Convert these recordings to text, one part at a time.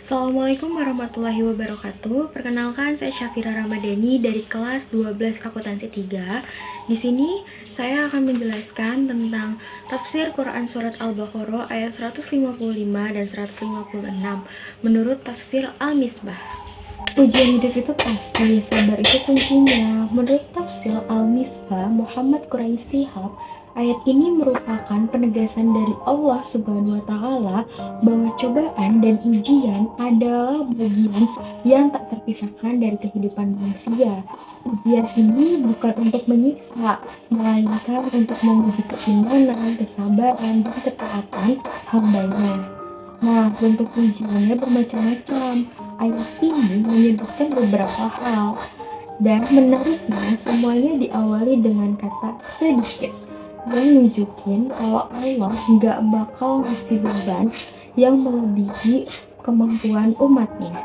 Assalamualaikum warahmatullahi wabarakatuh. Perkenalkan, saya Syafira Ramadhani dari kelas 12 Akuntansi 3. Di sini saya akan menjelaskan tentang tafsir Quran surat Al-Baqarah ayat 155 dan 156 menurut tafsir Al-Misbah. Ujian hidup itu pasti, sabar itu kuncinya. Menurut tafsir Al-Misbah Muhammad Quraisy Shihab, ayat ini merupakan penegasan dari Allah Subhanahu wa Ta'ala bahwa cobaan dan ujian adalah bagian yang tak terpisahkan dari kehidupan manusia. Ujian ini bukan untuk menyiksa, melainkan untuk menguji keimanan, kesabaran, dan ketaatan hambanya. Nah, bentuk ujiannya bermacam-macam. Ayat ini menyebutkan beberapa hal, dan menariknya semuanya diawali dengan kata sedikit, yang nunjukin kalau Allah nggak bakal ngasih beban yang melebihi kemampuan umatnya.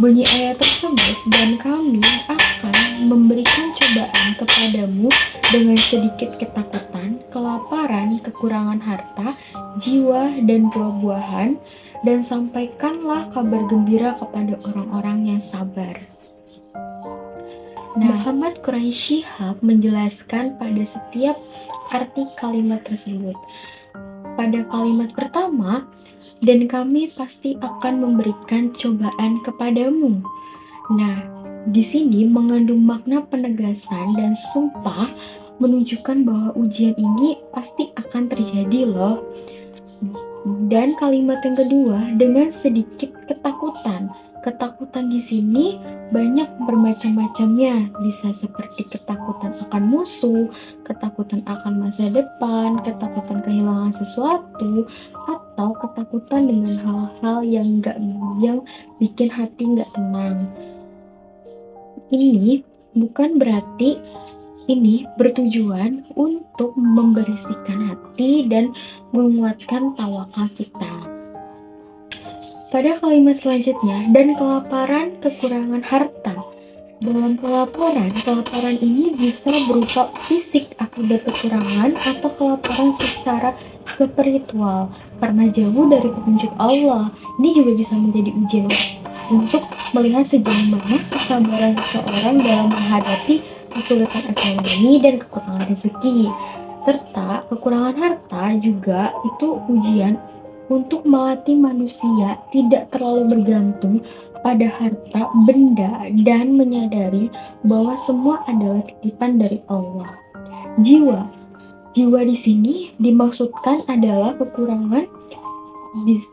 Bunyi ayat tersebut, dan kami akan memberikan cobaan kepadamu dengan sedikit ketakutan, kelaparan, kekurangan harta, jiwa, dan buah-buahan, dan sampaikanlah kabar gembira kepada orang-orang yang sabar. Muhammad Quraisy Shihab menjelaskan pada setiap arti kalimat tersebut. Pada kalimat pertama, dan kami pasti akan memberikan cobaan kepadamu. Nah, di sini mengandung makna penegasan dan sumpah menunjukkan bahwa ujian ini pasti akan terjadi loh. Dan kalimat yang kedua, dengan sedikit ketakutan. Ketakutan di sini banyak bermacam-macamnya, bisa seperti ketakutan akan musuh, ketakutan akan masa depan, ketakutan kehilangan sesuatu, atau ketakutan dengan hal-hal yang bikin hati nggak tenang. Ini bukan berarti ini bertujuan untuk membersihkan hati dan menguatkan tawakal kita. Pada kalimat selanjutnya, dan kelaparan, kekurangan harta. Dalam kelaparan ini bisa berupa fisik akibat kekurangan atau kelaparan secara spiritual karena jauh dari petunjuk Allah. Ini juga bisa menjadi ujian untuk melihat sejauh mana kesabaran seseorang dalam menghadapi kesulitan ekonomi dan kekurangan rezeki. Serta kekurangan harta juga itu ujian untuk melatih manusia tidak terlalu bergantung pada harta benda dan menyadari bahwa semua adalah titipan dari Allah. Jiwa di sini dimaksudkan adalah kekurangan,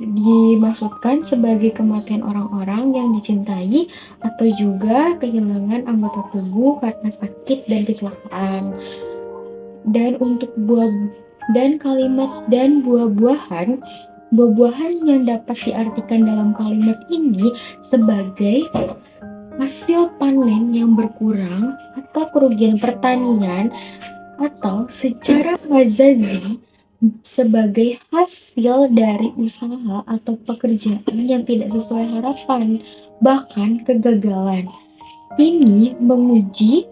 dimaksudkan sebagai kematian orang-orang yang dicintai atau juga kehilangan anggota tubuh karena sakit dan kecelakaan. Dan untuk buah-buahan yang dapat diartikan dalam kalimat ini sebagai hasil panen yang berkurang atau kerugian pertanian, atau secara majazi sebagai hasil dari usaha atau pekerjaan yang tidak sesuai harapan, bahkan kegagalan. Ini menguji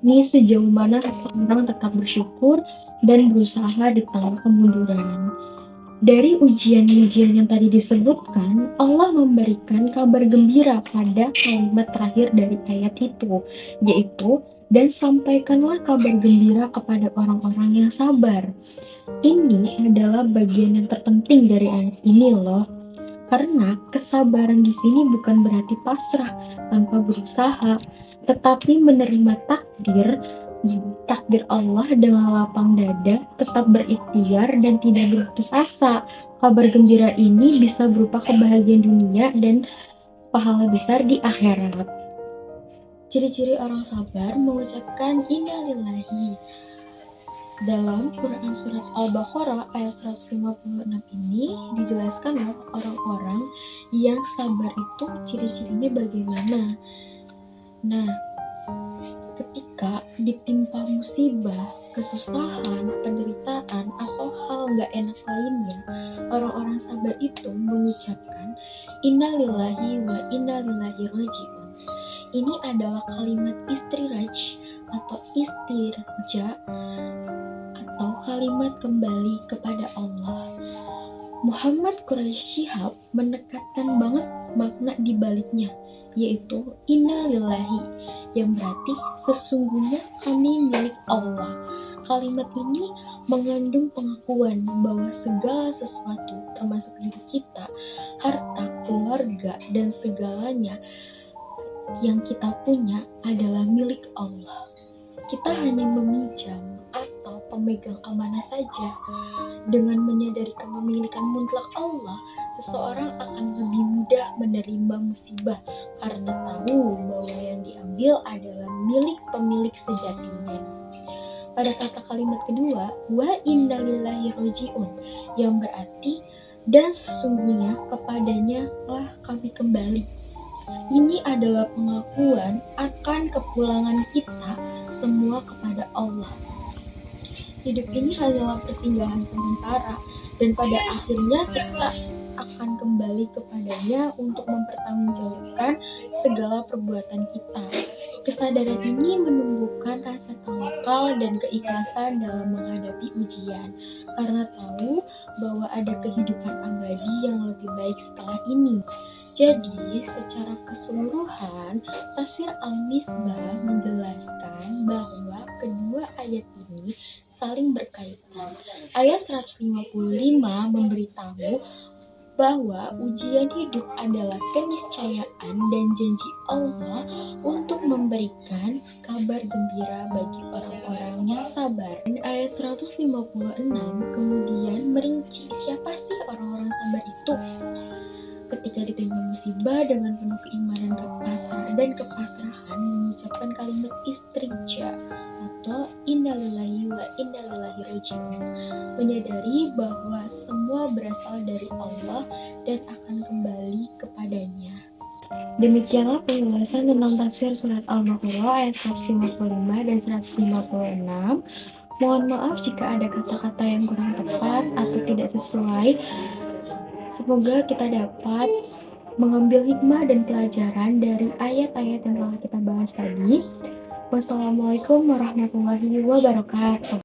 sejauh mana seseorang tetap bersyukur dan berusaha di tengah kemunduran. Dari ujian-ujian yang tadi disebutkan, Allah memberikan kabar gembira pada kalimat terakhir dari ayat itu, yaitu, dan sampaikanlah kabar gembira kepada orang-orang yang sabar. Ini adalah bagian yang terpenting dari ayat ini loh. Karena kesabaran di sini bukan berarti pasrah tanpa berusaha, tetapi menerima takdir Allah dengan lapang dada, tetap berikhtiar dan tidak berputus asa. Kabar gembira ini bisa berupa kebahagiaan dunia dan pahala besar di akhirat. Ciri-ciri orang sabar mengucapkan inna lillahi. Dalam Quran surat Al-Baqarah ayat 156 ini dijelaskan loh orang-orang yang sabar itu ciri-cirinya bagaimana. Nah, ketika ditimpa musibah, kesusahan, penderitaan, atau hal gak enak lainnya, orang-orang sabar itu mengucapkan inna lillahi wa inna ilaihi raji'un. Ini adalah kalimat istiraj atau istirja atau kalimat kembali kepada Allah. Muhammad Quraisy Shihab menekankan banget makna di baliknya, yaitu Inna lillahi, yang berarti sesungguhnya kami milik Allah. Kalimat ini mengandung pengakuan bahwa segala sesuatu, termasuk diri kita, harta, keluarga, dan segalanya yang kita punya adalah milik Allah. Kita hanya meminjam atau pemegang amanah saja. Dengan menyadari kepemilikan mutlak Allah, seseorang akan lebih mudah menerima musibah karena tahu bahwa yang diambil adalah milik pemilik sejatinya. Pada kata kalimat kedua, wa inna lillahi roji'un, yang berarti dan sesungguhnya kepadanya lah kami kembali. Ini adalah pengakuan akan kepulangan kita semua kepada Allah. Hidup ini hanyalah persinggahan sementara, dan pada akhirnya kita akan kembali kepadanya untuk mempertanggungjawabkan segala perbuatan kita. Kesadaran ini menumbuhkan rasa tawakal dan keikhlasan dalam menghadapi ujian, karena tahu bahwa ada kehidupan abadi yang lebih baik setelah ini. Jadi, secara keseluruhan, tafsir Al-Misbah menjelaskan bahwa kedua ayat ini saling berkaitan. Ayat 155 memberitahu bahwa ujian hidup adalah keniscayaan dan janji Allah untuk memberikan kabar gembira bagi orang-orang yang sabar. Dan ayat 156 kemudian merinci siapa sih orang-orang sabar itu. Ketika ditimpa musibah dengan penuh keimanan dan kepasrahan mengucapkan kalimat istirja atau innalillahi wa innalillahi roji'un, menyadari bahwa semua berasal dari Allah dan akan kembali kepadanya. Demikianlah penjelasan tentang tafsir surat Al-Baqarah ayat 155 dan 156. Mohon maaf jika ada kata-kata yang kurang tepat atau tidak sesuai. Semoga kita dapat mengambil hikmah dan pelajaran dari ayat-ayat yang telah kita bahas tadi. Wassalamualaikum warahmatullahi wabarakatuh.